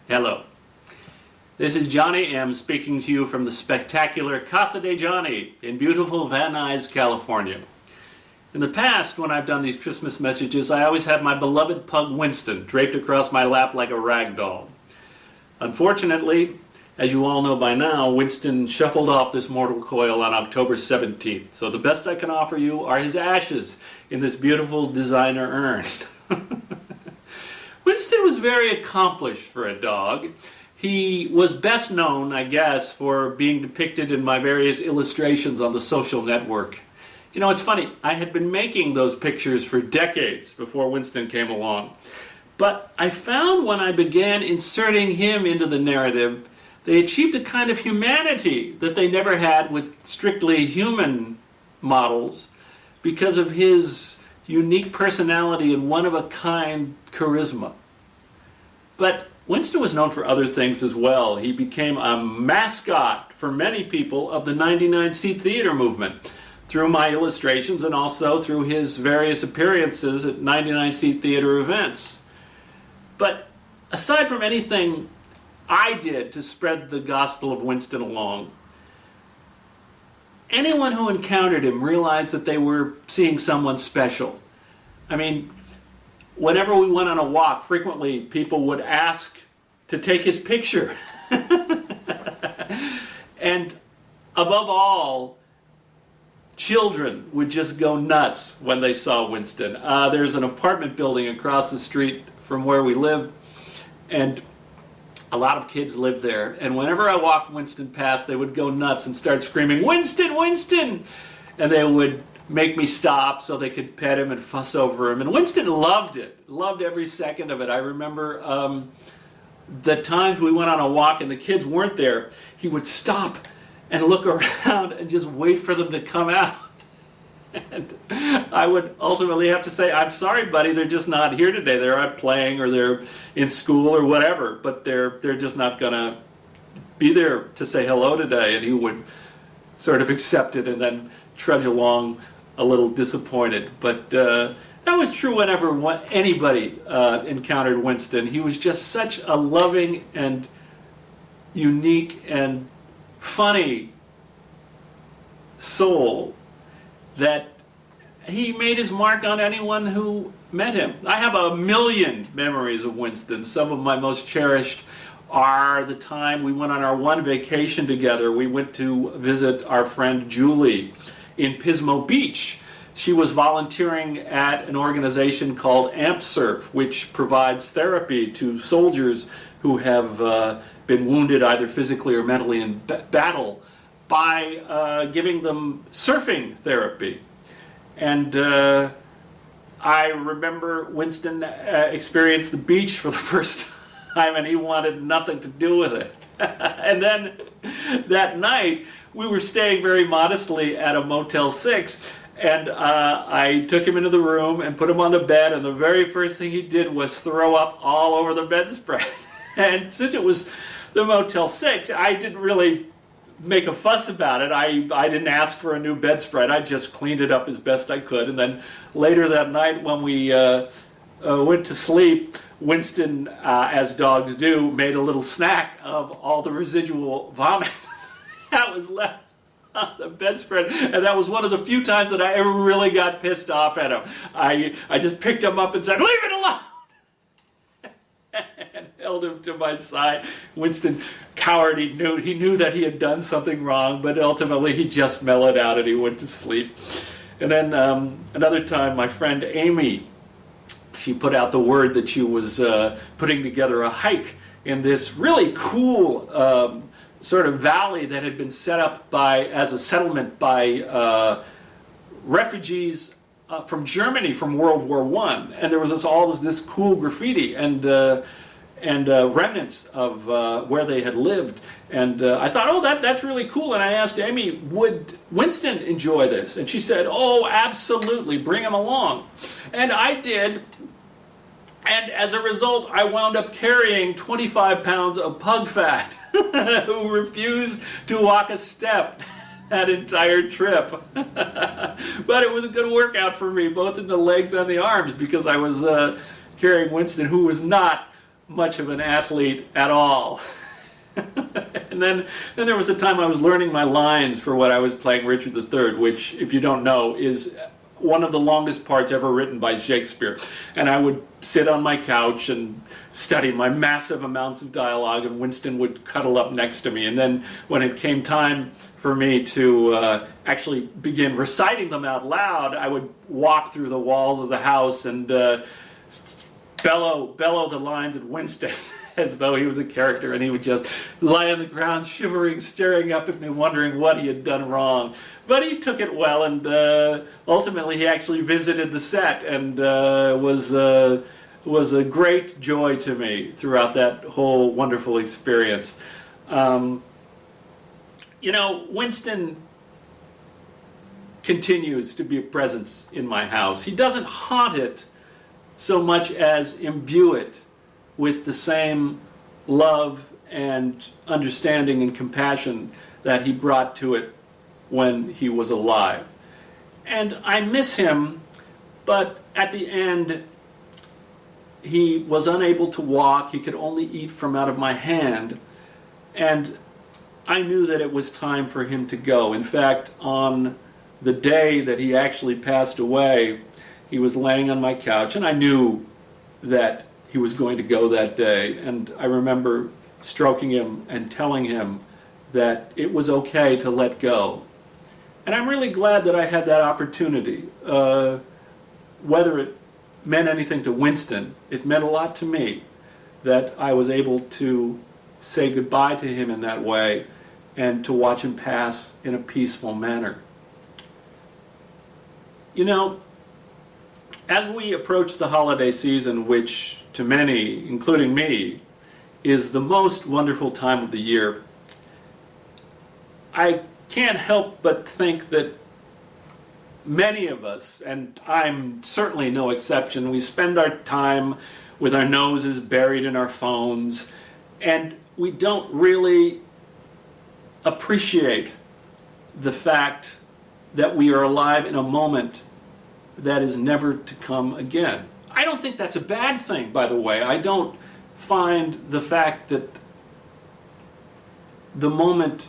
Hello, this is Johnny M. speaking to you from the spectacular Casa de Johnny in beautiful Van Nuys, California. In the past, when I've done these Christmas messages, I always had my beloved pug Winston draped across my lap like a rag doll. Unfortunately, as you all know by now, Winston shuffled off this mortal coil on October 17th, so the best I can offer you are his ashes in this beautiful designer urn. Winston was very accomplished for a dog. He was best known, I guess, for being depicted in my various illustrations on the social network. You know, it's funny, I had been making those pictures for decades before Winston came along. But I found when I began inserting him into the narrative, they achieved a kind of humanity that they never had with strictly human models because of his unique personality and one-of-a-kind charisma. But Winston was known for other things as well. He became a mascot for many people of the 99-seat theater movement through my illustrations and also through his various appearances at 99-seat theater events. But aside from anything I did to spread the gospel of Winston along, anyone who encountered him realized that they were seeing someone special. I mean, whenever we went on a walk, frequently people would ask to take his picture. And above all, children would just go nuts when they saw Winston. There's an apartment building across the street from where we live, and a lot of kids live there. And whenever I walked Winston past, they would go nuts and start screaming, "Winston, Winston!" And they would make me stop so they could pet him and fuss over him. And Winston loved it, loved every second of it. I remember the times we went on a walk and the kids weren't there, he would stop and look around and just wait for them to come out. And I would ultimately have to say, "I'm sorry, buddy, they're just not here today. They're out playing or they're in school or whatever, but they're just not going to be there to say hello today." And he would sort of accept it and then trudge along a little disappointed. But that was true whenever anybody encountered Winston. He was just such a loving and unique and funny soul that he made his mark on anyone who met him. I have a million memories of Winston. Some of my most cherished are the time we went on our one vacation together. We went to visit our friend Julie in Pismo Beach. She was volunteering at an organization called AmpSurf, which provides therapy to soldiers who have been wounded either physically or mentally in battle by giving them surfing therapy. And I remember Winston experienced the beach for the first time and he wanted nothing to do with it. And then that night we were staying very modestly at a Motel 6, and I took him into the room and put him on the bed, and the very first thing he did was throw up all over the bedspread. And since it was the Motel 6, I didn't really make a fuss about it. I didn't ask for a new bedspread. I just cleaned it up as best I could. And then later that night when we went to sleep, Winston, as dogs do, made a little snack of all the residual vomit that was left on the bedspread. And that was one of the few times that I ever really got pissed off at him. I just picked him up and said, "Leave it alone!" and held him to my side. Winston cowered. He knew that he had done something wrong, but ultimately he just mellowed out and he went to sleep. And then another time, my friend Amy, she put out the word that she was putting together a hike in this really cool sort of valley that had been set up as a settlement by refugees from Germany from World War I, and there was all this cool graffiti and remnants of where they had lived, and I thought, oh, that's really cool. And I asked Amy, would Winston enjoy this? And she said, oh, absolutely, bring him along. And I did, and as a result, I wound up carrying 25 pounds of pug fat who refused to walk a step that entire trip. But it was a good workout for me, both in the legs and the arms, because I was carrying Winston, who was not much of an athlete at all. And then there was a time I was learning my lines for what I was playing Richard III, which, if you don't know, is one of the longest parts ever written by Shakespeare. And I would sit on my couch and study my massive amounts of dialogue, and Winston would cuddle up next to me. And then when it came time for me to actually begin reciting them out loud, I would walk through the walls of the house and bellow the lines at Winston as though he was a character, and he would just lie on the ground shivering, staring up at me, wondering what he had done wrong. But he took it well, and ultimately he actually visited the set, and was a great joy to me throughout that whole wonderful experience. You know, Winston continues to be a presence in my house. He doesn't haunt it so much as imbue it with the same love and understanding and compassion that he brought to it when he was alive. And I miss him, but at the end, he was unable to walk. He could only eat from out of my hand. And I knew that it was time for him to go. In fact, on the day that he actually passed away, he was laying on my couch, and I knew that he was going to go that day. And I remember stroking him and telling him that it was okay to let go. And I'm really glad that I had that opportunity. Whether it meant anything to Winston, it meant a lot to me that I was able to say goodbye to him in that way and to watch him pass in a peaceful manner. You know, as we approach the holiday season, which to many, including me, is the most wonderful time of the year, I can't help but think that many of us, and I'm certainly no exception, we spend our time with our noses buried in our phones, and we don't really appreciate the fact that we are alive in a moment that is never to come again. I don't think that's a bad thing, by the way. I don't find the fact that the moment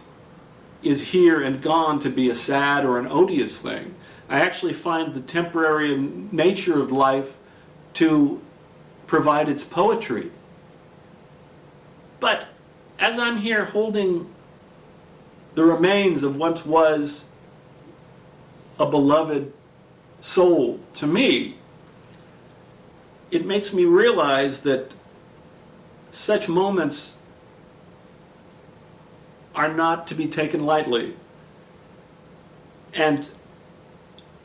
is here and gone to be a sad or an odious thing. I actually find the temporary nature of life to provide its poetry. But as I'm here holding the remains of what was a beloved soul to me, it makes me realize that such moments are not to be taken lightly. And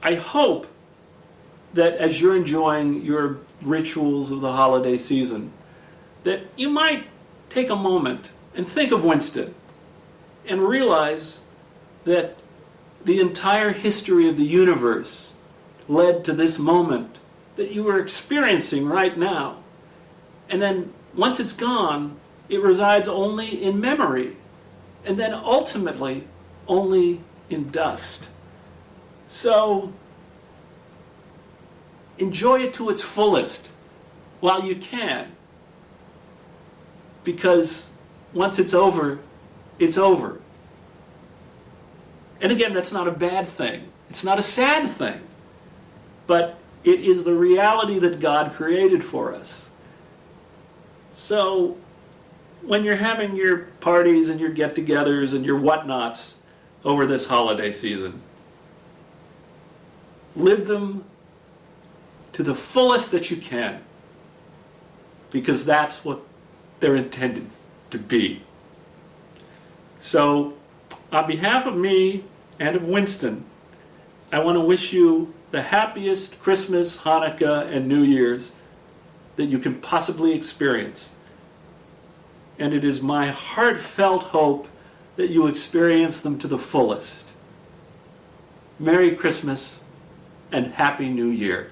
I hope that as you're enjoying your rituals of the holiday season, that you might take a moment and think of Winston and realize that the entire history of the universe led to this moment that you are experiencing right now. And then once it's gone, it resides only in memory, and then ultimately only in dust. So enjoy it to its fullest while you can, because once it's over, it's over. And again, that's not a bad thing. It's not a sad thing. But it is the reality that God created for us. So when you're having your parties and your get-togethers and your whatnots over this holiday season, live them to the fullest that you can, because that's what they're intended to be. So on behalf of me and of Winston, I want to wish you the happiest Christmas, Hanukkah, and New Year's that you can possibly experience. And it is my heartfelt hope that you experience them to the fullest. Merry Christmas and Happy New Year.